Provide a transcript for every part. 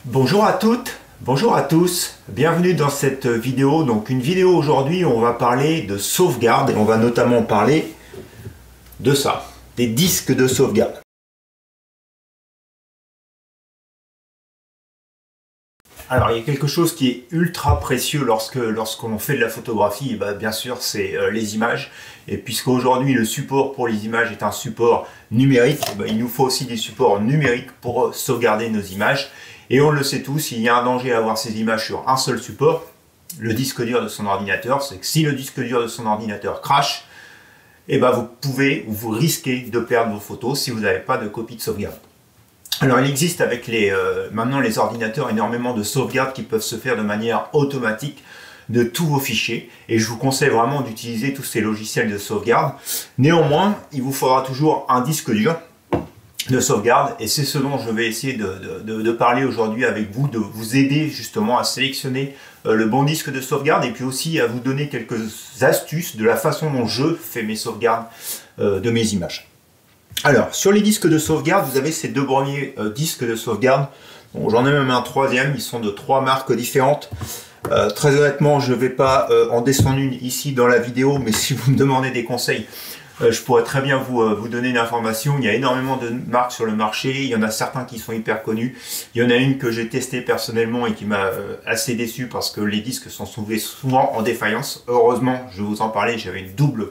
Bonjour à toutes, bonjour à tous, bienvenue dans cette vidéo. Donc une vidéo aujourd'hui où on va parler de sauvegarde et on va notamment parler de ça, des disques de sauvegarde. Alors il y a quelque chose qui est ultra précieux lorsqu'on fait de la photographie, et bien sûr c'est les images. Et puisqu'aujourd'hui le support pour les images est un support numérique, il nous faut aussi des supports numériques pour sauvegarder nos images. Et on le sait tous, il y a un danger à avoir ces images sur un seul support, le disque dur de son ordinateur. C'est que si le disque dur de son ordinateur crash, vous risquez de perdre vos photos si vous n'avez pas de copie de sauvegarde. Alors il existe avec maintenant les ordinateurs énormément de sauvegardes qui peuvent se faire de manière automatique de tous vos fichiers, et je vous conseille vraiment d'utiliser tous ces logiciels de sauvegarde. Néanmoins, il vous faudra toujours un disque dur de sauvegarde, et c'est ce dont je vais essayer de parler aujourd'hui avec vous, de vous aider justement à sélectionner le bon disque de sauvegarde, et puis aussi à vous donner quelques astuces de la façon dont je fais mes sauvegardes de mes images. Alors, sur les disques de sauvegarde, vous avez ces deux premiers disques de sauvegarde. Bon, j'en ai même un troisième, ils sont de 3 marques différentes. Très honnêtement, je ne vais pas en descendre une ici dans la vidéo, mais si vous me demandez des conseils, je pourrais très bien vous donner une information. Il y a énormément de marques sur le marché, il y en a certains qui sont hyper connus. Il y en a une que j'ai testée personnellement et qui m'a assez déçu parce que les disques sont souvent en défaillance. Heureusement, je vais vous en parler, j'avais une double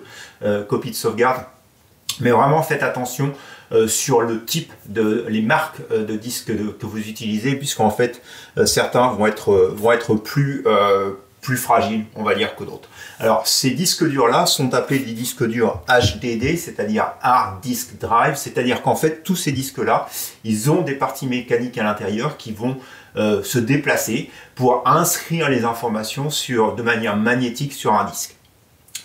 copie de sauvegarde. Mais vraiment faites attention sur le type les marques de disques que vous utilisez, puisqu'en fait certains vont être plus fragiles, on va dire, que d'autres. Alors ces disques durs là sont appelés des disques durs HDD, c'est-à-dire Hard Disk Drive, c'est-à-dire qu'en fait tous ces disques là, ils ont des parties mécaniques à l'intérieur qui vont se déplacer pour inscrire les informations de manière magnétique sur un disque.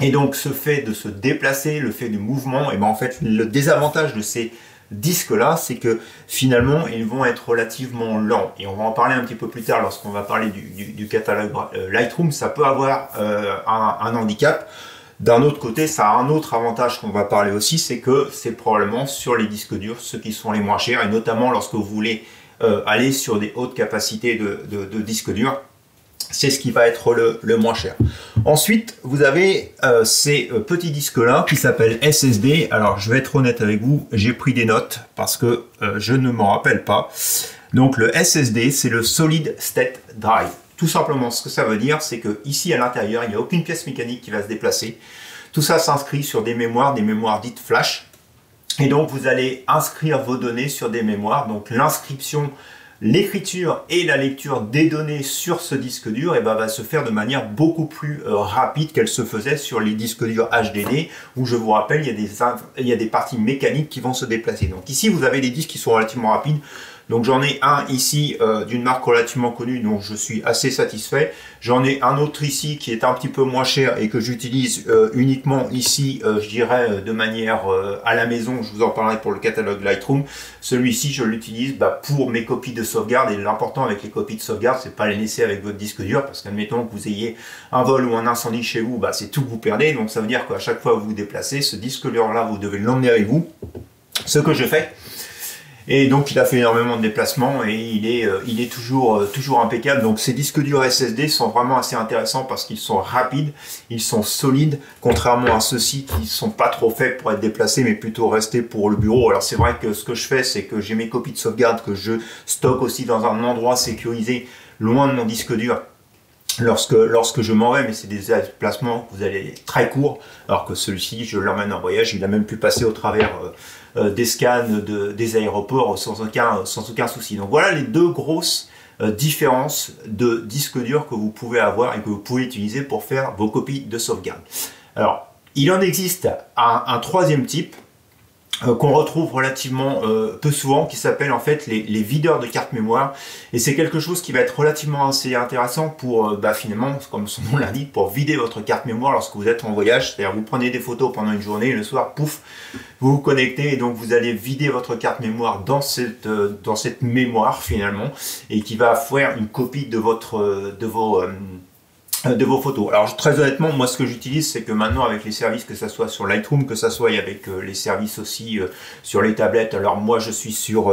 Et donc ce fait de se déplacer, le fait du mouvement, en fait le désavantage de ces disques-là, c'est que finalement ils vont être relativement lents. Et on va en parler un petit peu plus tard lorsqu'on va parler du catalogue Lightroom. Ça peut avoir un handicap. D'un autre côté, ça a un autre avantage qu'on va parler aussi, c'est que c'est probablement sur les disques durs ceux qui sont les moins chers, et notamment lorsque vous voulez aller sur des hautes capacités de disques durs. C'est ce qui va être le moins cher. Ensuite, vous avez ces petits disques-là qui s'appellent SSD. Alors, je vais être honnête avec vous, j'ai pris des notes parce que je ne m'en rappelle pas. Donc, le SSD, c'est le Solid State Drive. Tout simplement, ce que ça veut dire, c'est que ici à l'intérieur, il n'y a aucune pièce mécanique qui va se déplacer. Tout ça s'inscrit sur des mémoires dites flash. Et donc, vous allez inscrire vos données sur des mémoires. Donc, l'écriture et la lecture des données sur ce disque dur va se faire de manière beaucoup plus rapide qu'elle se faisait sur les disques durs HDD, où je vous rappelle, il y a des parties mécaniques qui vont se déplacer. Donc ici, vous avez des disques qui sont relativement rapides. Donc j'en ai un ici d'une marque relativement connue, dont je suis assez satisfait. J'en ai un autre ici qui est un petit peu moins cher et que j'utilise uniquement ici, je dirais, de manière à la maison. Je vous en parlerai pour le catalogue Lightroom. Celui-ci, je l'utilise pour mes copies de sauvegarde. Et l'important avec les copies de sauvegarde, c'est pas les laisser avec votre disque dur, parce qu'admettons que vous ayez un vol ou un incendie chez vous, c'est tout que vous perdez. Donc ça veut dire qu'à chaque fois que vous vous déplacez, ce disque dur-là, vous devez l'emmener avec vous. Ce que je fais. Et donc il a fait énormément de déplacements et il est toujours impeccable. Donc ces disques durs SSD sont vraiment assez intéressants parce qu'ils sont rapides, ils sont solides, contrairement à ceux-ci qui ne sont pas trop faits pour être déplacés mais plutôt restés pour le bureau. Alors c'est vrai que ce que je fais, c'est que j'ai mes copies de sauvegarde que je stocke aussi dans un endroit sécurisé, loin de mon disque dur. Lorsque je m'en vais, mais c'est des déplacements que vous allez très courts, alors que celui-ci, je l'emmène en voyage, il a même pu passer au travers des scans des aéroports sans aucun souci. Donc voilà les deux grosses différences de disques durs que vous pouvez avoir et que vous pouvez utiliser pour faire vos copies de sauvegarde. Alors, il en existe un troisième type qu'on retrouve relativement peu souvent, qui s'appelle en fait les videurs de carte mémoire, et c'est quelque chose qui va être relativement assez intéressant pour finalement, comme son nom l'indique, pour vider votre carte mémoire lorsque vous êtes en voyage. C'est-à-dire vous prenez des photos pendant une journée, le soir, pouf, vous vous connectez et donc vous allez vider votre carte mémoire dans cette mémoire finalement, et qui va faire une copie de de vos photos. Alors très honnêtement, moi ce que j'utilise, c'est que maintenant avec les services, que ça soit sur Lightroom, que ça soit avec les services aussi sur les tablettes, alors moi je suis sur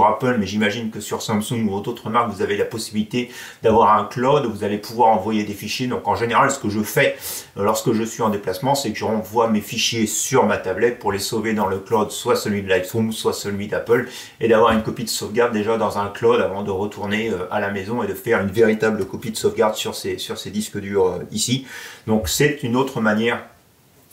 Apple, mais j'imagine que sur Samsung ou d'autres marques, vous avez la possibilité d'avoir un cloud, vous allez pouvoir envoyer des fichiers. Donc en général, ce que je fais lorsque je suis en déplacement, c'est que je renvoie mes fichiers sur ma tablette pour les sauver dans le cloud, soit celui de Lightroom, soit celui d'Apple, et d'avoir une copie de sauvegarde déjà dans un cloud avant de retourner à la maison et de faire une véritable copie de sauvegarde sur ces disques durs ici. Donc c'est une autre manière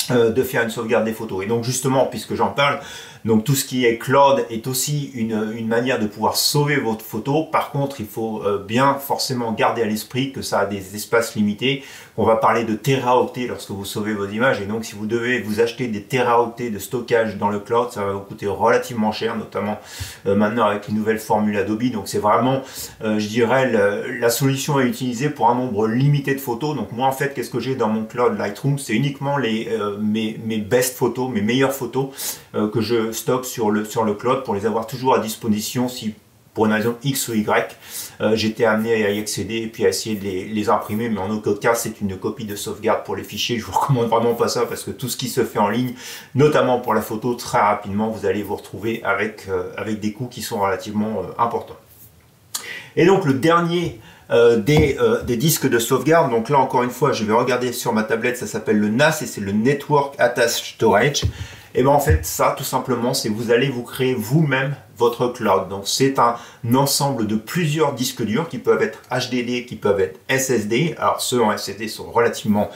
de faire une sauvegarde des photos. Et donc justement, puisque j'en parle, donc tout ce qui est cloud est aussi une manière de pouvoir sauver votre photo. Par contre, il faut bien forcément garder à l'esprit que ça a des espaces limités. On va parler de téraoctets lorsque vous sauvez vos images, et donc si vous devez vous acheter des téraoctets de stockage dans le cloud, ça va vous coûter relativement cher, notamment maintenant avec les nouvelles formules Adobe. Donc c'est vraiment, je dirais, la solution à utiliser pour un nombre limité de photos. Donc moi en fait, qu'est-ce que j'ai dans mon cloud Lightroom? C'est uniquement mes best photos, mes meilleures photos que je stocke sur le cloud pour les avoir toujours à disposition si pour une raison X ou Y, j'étais amené à y accéder et puis à essayer de les imprimer, mais en aucun cas c'est une copie de sauvegarde pour les fichiers. Je vous recommande vraiment pas ça, parce que tout ce qui se fait en ligne, notamment pour la photo, très rapidement vous allez vous retrouver avec des coûts qui sont relativement importants. Et donc le dernier des disques de sauvegarde, donc là encore une fois je vais regarder sur ma tablette, ça s'appelle le NAS et c'est le Network Attached Storage. Et bien en fait ça tout simplement, c'est vous allez vous créer vous-même votre cloud. Donc c'est un ensemble de plusieurs disques durs qui peuvent être HDD, qui peuvent être SSD. Alors ceux en SSD sont relativement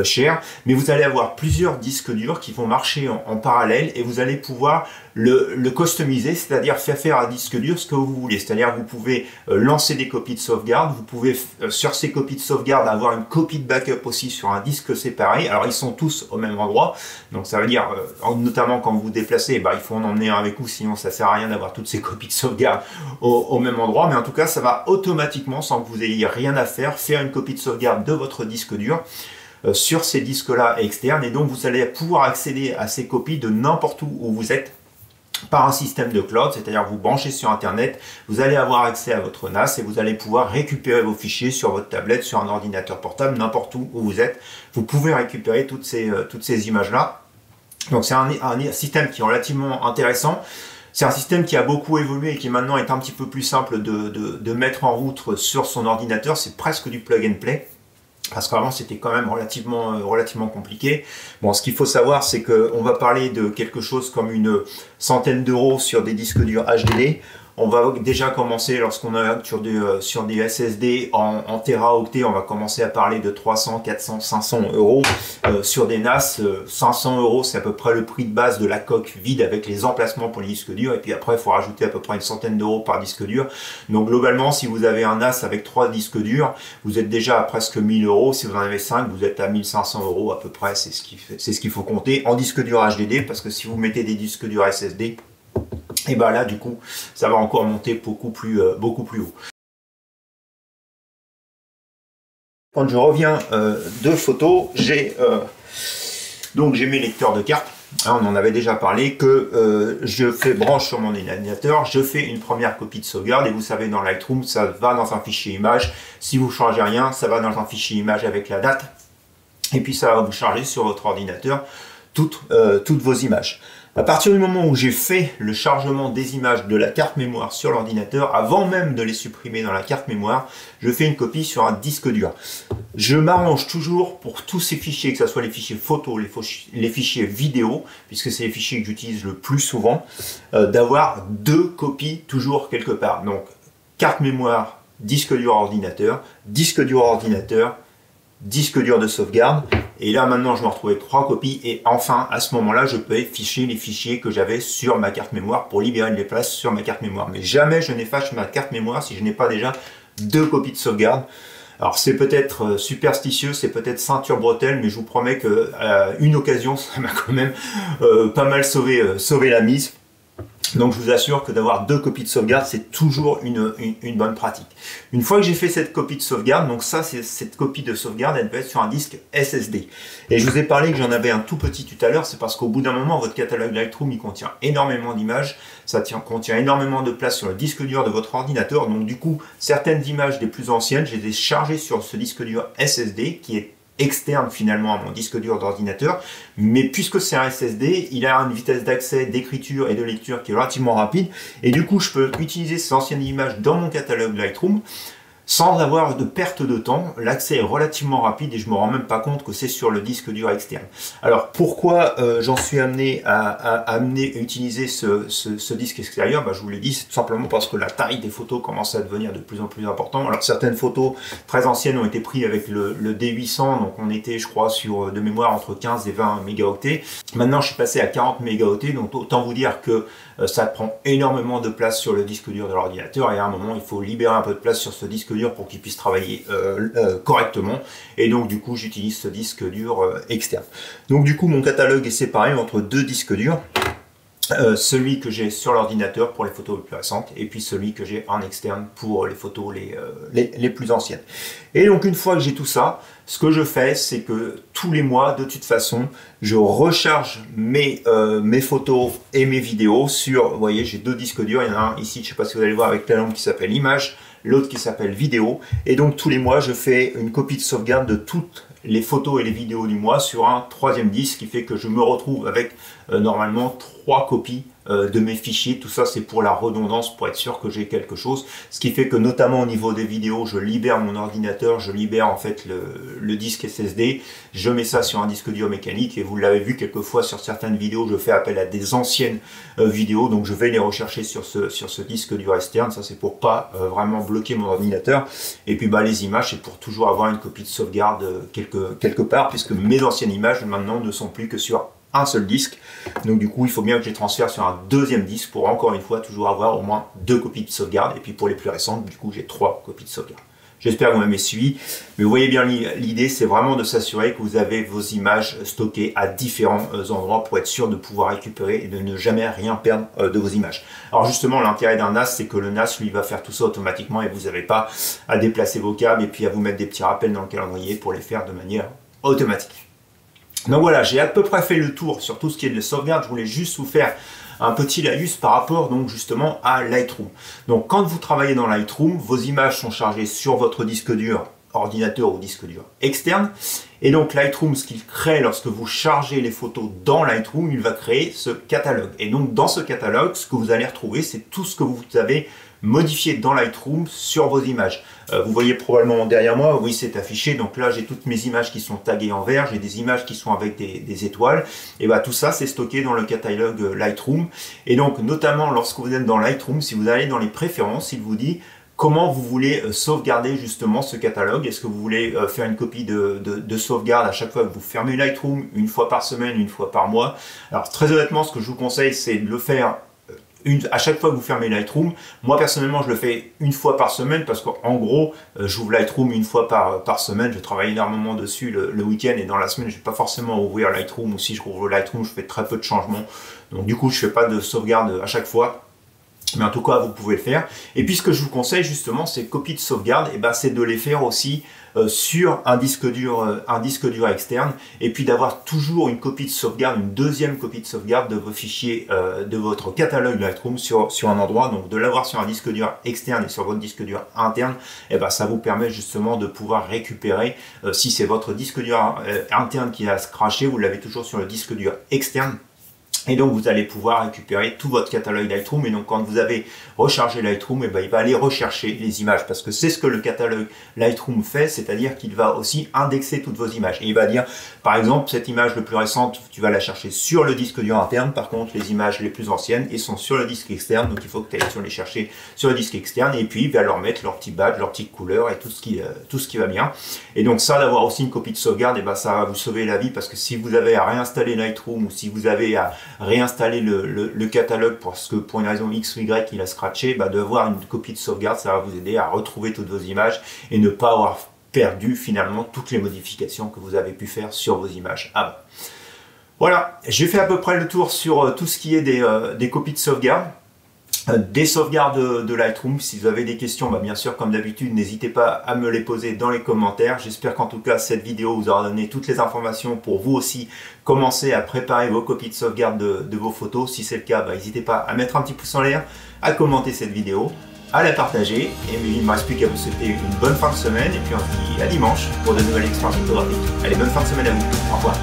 chers, mais vous allez avoir plusieurs disques durs qui vont marcher en parallèle et vous allez pouvoir le customiser, c'est-à-dire faire à disque dur ce que vous voulez. C'est-à-dire vous pouvez lancer des copies de sauvegarde, vous pouvez sur ces copies de sauvegarde avoir une copie de backup aussi sur un disque séparé. Alors ils sont tous au même endroit, donc ça veut dire notamment quand vous vous déplacez, il faut en emmener un avec vous, sinon ça sert à rien d'avoir toutes ces copies de sauvegarde au même endroit. Mais en tout cas ça va automatiquement, sans que vous ayez rien à faire une copie de sauvegarde de votre disque dur sur ces disques là externes, et donc vous allez pouvoir accéder à ces copies de n'importe où vous êtes par un système de cloud, c'est-à-dire vous branchez sur internet, vous allez avoir accès à votre NAS et vous allez pouvoir récupérer vos fichiers sur votre tablette, sur un ordinateur portable, n'importe où vous êtes. Vous pouvez récupérer toutes ces images là. Donc c'est un système qui est relativement intéressant. C'est un système qui a beaucoup évolué et qui maintenant est un petit peu plus simple de mettre en route sur son ordinateur. C'est presque du plug and play, parce qu'avant c'était quand même relativement compliqué. Bon, ce qu'il faut savoir, c'est qu'on va parler de quelque chose comme une centaine d'euros sur des disques durs HDD. On va déjà commencer, lorsqu'on est sur des SSD en téraoctets, on va commencer à parler de 300, 400, 500 euros. Sur des NAS, 500 euros, c'est à peu près le prix de base de la coque vide avec les emplacements pour les disques durs. Et puis après, il faut rajouter à peu près une centaine d'euros par disque dur. Donc globalement, si vous avez un NAS avec 3 disques durs, vous êtes déjà à presque 1000 euros. Si vous en avez 5, vous êtes à 1500 euros à peu près. C'est ce qu'il faut compter en disque dur HDD, parce que si vous mettez des disques durs SSD, et bien là du coup ça va encore monter beaucoup plus haut. Quand je reviens de photos, j'ai mes lecteurs de cartes. Hein, on en avait déjà parlé, que branche sur mon ordinateur, je fais une première copie de sauvegarde, et vous savez, dans Lightroom ça va dans un fichier image. Si vous ne changez rien, ça va dans un fichier image avec la date, et puis ça va vous charger sur votre ordinateur toutes vos images. À partir du moment où j'ai fait le chargement des images de la carte mémoire sur l'ordinateur, avant même de les supprimer dans la carte mémoire, je fais une copie sur un disque dur. Je m'arrange toujours pour tous ces fichiers, que ce soit les fichiers photos, les fichiers vidéo, puisque c'est les fichiers que j'utilise le plus souvent, d'avoir 2 copies toujours quelque part. Donc carte mémoire, disque dur ordinateur, disque dur ordinateur, disque dur de sauvegarde. Et là maintenant je me retrouve avec 3 copies, et enfin à ce moment là je peux afficher les fichiers que j'avais sur ma carte mémoire pour libérer des places sur ma carte mémoire. Mais jamais je n'efface ma carte mémoire si je n'ai pas déjà 2 copies de sauvegarde. Alors c'est peut-être superstitieux, c'est peut-être ceinture bretelle, mais je vous promets que une occasion ça m'a quand même pas mal sauvé la mise. Donc je vous assure que d'avoir 2 copies de sauvegarde, c'est toujours une bonne pratique. Une fois que j'ai fait cette copie de sauvegarde, donc ça, cette copie de sauvegarde, elle peut être sur un disque SSD. Et je vous ai parlé que j'en avais un tout petit tout à l'heure, c'est parce qu'au bout d'un moment, votre catalogue Lightroom, il contient énormément d'images, contient énormément de place sur le disque dur de votre ordinateur. Donc du coup, certaines images des plus anciennes, je les ai chargées sur ce disque dur SSD, qui est externe finalement à mon disque dur d'ordinateur, mais puisque c'est un SSD, il a une vitesse d'accès, d'écriture et de lecture qui est relativement rapide, et du coup je peux utiliser ces anciennes images dans mon catalogue Lightroom sans avoir de perte de temps. L'accès est relativement rapide et je me rends même pas compte que c'est sur le disque dur externe. Alors pourquoi j'en suis amené à utiliser ce disque extérieur? Je vous l'ai dit, c'est tout simplement parce que la taille des photos commence à devenir de plus en plus importante. Alors certaines photos très anciennes ont été prises avec le D800, donc on était je crois sur de mémoire entre 15 et 20 mégaoctets. Maintenant je suis passé à 40 mégaoctets, donc autant vous dire que ça prend énormément de place sur le disque dur de l'ordinateur et à un moment il faut libérer un peu de place sur ce disque dur pour qu'il puisse travailler correctement, et donc du coup j'utilise ce disque dur externe. Donc du coup mon catalogue est séparé entre 2 disques durs. Celui que j'ai sur l'ordinateur pour les photos les plus récentes et puis celui que j'ai en externe pour les photos les plus anciennes. Et donc une fois que j'ai tout ça, ce que je fais, c'est que tous les mois, de toute façon, je recharge mes photos et mes vidéos sur, vous voyez, j'ai 2 disques durs, il y en a un ici, je ne sais pas si vous allez voir avec la lampe, qui s'appelle image, l'autre qui s'appelle vidéo, et donc tous les mois, je fais une copie de sauvegarde de toutes les photos et les vidéos du mois sur un 3e disque, ce qui fait que je me retrouve avec normalement 3 copies de mes fichiers. Tout ça c'est pour la redondance, pour être sûr que j'ai quelque chose, ce qui fait que notamment au niveau des vidéos, je libère mon ordinateur, je libère en fait le disque SSD, je mets ça sur un disque dur mécanique, et vous l'avez vu quelquefois sur certaines vidéos, je fais appel à des anciennes vidéos, donc je vais les rechercher sur ce disque dur externe. Ça c'est pour pas vraiment bloquer mon ordinateur, et puis les images c'est pour toujours avoir une copie de sauvegarde quelque part, puisque mes anciennes images maintenant ne sont plus que sur un seul disque. Donc du coup il faut bien que je les transfère sur un 2e disque pour encore une fois toujours avoir au moins 2 copies de sauvegarde, et puis pour les plus récentes du coup j'ai 3 copies de sauvegarde. J'espère que vous m'avez suivi, mais vous voyez bien l'idée, c'est vraiment de s'assurer que vous avez vos images stockées à différents endroits pour être sûr de pouvoir récupérer et de ne jamais rien perdre de vos images. Alors justement, l'intérêt d'un NAS, c'est que le NAS lui va faire tout ça automatiquement et vous n'avez pas à déplacer vos câbles et puis à vous mettre des petits rappels dans le calendrier pour les faire de manière automatique. Donc voilà, j'ai à peu près fait le tour sur tout ce qui est de sauvegarde. Je voulais juste vous faire un petit laïus par rapport donc justement à Lightroom. Donc quand vous travaillez dans Lightroom, vos images sont chargées sur votre disque dur ordinateur ou disque dur externe, et donc Lightroom, ce qu'il crée lorsque vous chargez les photos dans Lightroom, il va créer ce catalogue, et donc dans ce catalogue, ce que vous allez retrouver, c'est tout ce que vous avez modifié dans Lightroom sur vos images. Vous voyez probablement derrière moi, oui c'est affiché, donc là j'ai toutes mes images qui sont taguées en vert, j'ai des images qui sont avec des étoiles, et tout ça c'est stocké dans le catalogue Lightroom. Et donc notamment lorsque vous êtes dans Lightroom, si vous allez dans les préférences, il vous dit comment vous voulez sauvegarder justement ce catalogue. Est-ce que vous voulez faire une copie de sauvegarde à chaque fois que vous fermez Lightroom, une fois par semaine, une fois par mois? Alors très honnêtement, ce que je vous conseille, c'est de le faire à chaque fois que vous fermez Lightroom. Moi personnellement je le fais une fois par semaine, parce qu'en gros j'ouvre Lightroom une fois par semaine. Je travaille énormément dessus le week-end, et dans la semaine je ne vais pas forcément ouvrir Lightroom, ou si je rouvre Lightroom je fais très peu de changements, donc du coup je ne fais pas de sauvegarde à chaque fois. Mais en tout cas, vous pouvez le faire. Et puis ce que je vous conseille justement, ces copies de sauvegarde, c'est de les faire aussi sur un disque dur externe, et puis d'avoir toujours une copie de sauvegarde, une 2e copie de sauvegarde de vos fichiers, de votre catalogue Lightroom sur un endroit. Donc de l'avoir sur un disque dur externe et sur votre disque dur interne, ça vous permet justement de pouvoir récupérer, si c'est votre disque dur interne qui a crashé, vous l'avez toujours sur le disque dur externe. Et donc vous allez pouvoir récupérer tout votre catalogue Lightroom, et donc quand vous avez rechargé Lightroom, il va aller rechercher les images, parce que c'est ce que le catalogue Lightroom fait, c'est-à-dire qu'il va aussi indexer toutes vos images. Et il va dire, par exemple, cette image le plus récente, tu vas la chercher sur le disque dur interne, par contre les images les plus anciennes, elles sont sur le disque externe, donc il faut que tu ailles les chercher sur le disque externe, et puis il va leur mettre leur petit badge, leur petite couleur et tout ce qui va bien. Et donc ça, d'avoir aussi une copie de sauvegarde, ça va vous sauver la vie, parce que si vous avez à réinstaller Lightroom, ou si vous avez à réinstaller le catalogue parce que pour une raison X ou Y il a scratché, de avoir une copie de sauvegarde, ça va vous aider à retrouver toutes vos images et ne pas avoir perdu finalement toutes les modifications que vous avez pu faire sur vos images avant. Voilà, j'ai fait à peu près le tour sur tout ce qui est des copies de sauvegarde. des sauvegardes de Lightroom. Si vous avez des questions, bien sûr, comme d'habitude, n'hésitez pas à me les poser dans les commentaires. J'espère qu'en tout cas, cette vidéo vous aura donné toutes les informations pour vous aussi commencer à préparer vos copies de sauvegarde de vos photos. Si c'est le cas, n'hésitez pas à mettre un petit pouce en l'air, à commenter cette vidéo, à la partager. Et il ne me reste plus qu'à vous souhaiter une bonne fin de semaine. Et puis on se dit à dimanche pour de nouvelles expériences photographiques. Allez, bonne fin de semaine à vous. Au revoir.